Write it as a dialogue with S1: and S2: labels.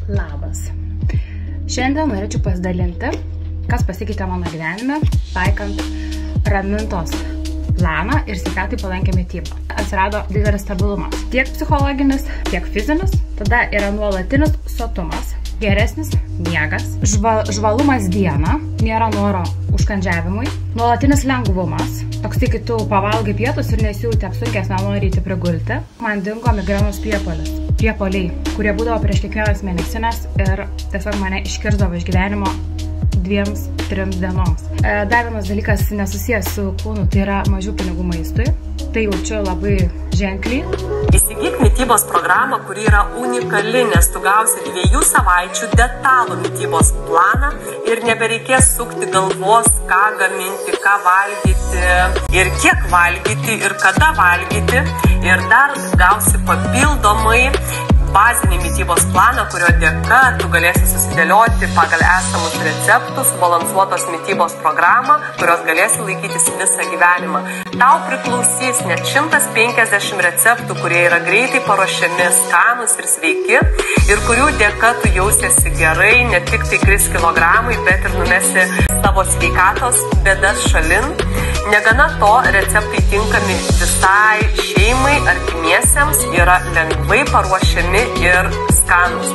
S1: Labas. Šiandien norėčiau pasidalinti, kas pasikeitė mano gyvenime, taikant Ramintos planą ir sveikatai palankią mitybą. Atsirado didelis stabilumas, tiek psichologinis, tiek fizinis. Tada yra nuolatinis sotumas, geresnis miegas, žvalumas dieną, nėra noro užkandžiavimui, nuolatinis lengvumas. Toks tai, kai tu pavalgai pietus ir nesijauti apsunkęs, nenori įti prigulti. Man dingo migrenos priepuoliai, kurie būdavo prieš kiekvienas mėnesinės ir tiesiog mane iškirsdavo iš gyvenimo 2-3 dienoms. Dar vienas dalykas nesusijęs su kūnu, tai yra mažiau pinigų maistui. Tai jaučiu labai ženkliai.
S2: Įsigyk mitybos programą, kuri yra unikali, nes tu gausi 2 savaičių detalų mitybos planą ir nebereikės sukti galvos, ką gaminti, ką valgyti ir kiek valgyti ir kada valgyti. Ir dar gausi papildomai bazinį mitybos planą, kurio dėka tu galėsi susidėlioti pagal esamus receptus, balansuotos mitybos programą, kurios galėsi laikytis visą gyvenimą. Tau priklausys net 150 receptų, kurie yra greitai paruošiami, skanūs ir sveiki, ir kurių dėka tu jausiesi gerai, ne tik tai kris kilogramai, bet ir numesi savo sveikatos bėdas šalin. Negana to, receptai tinkami visai šeimai, artimiesiems, yra lengvai paruošiami ir skanūs.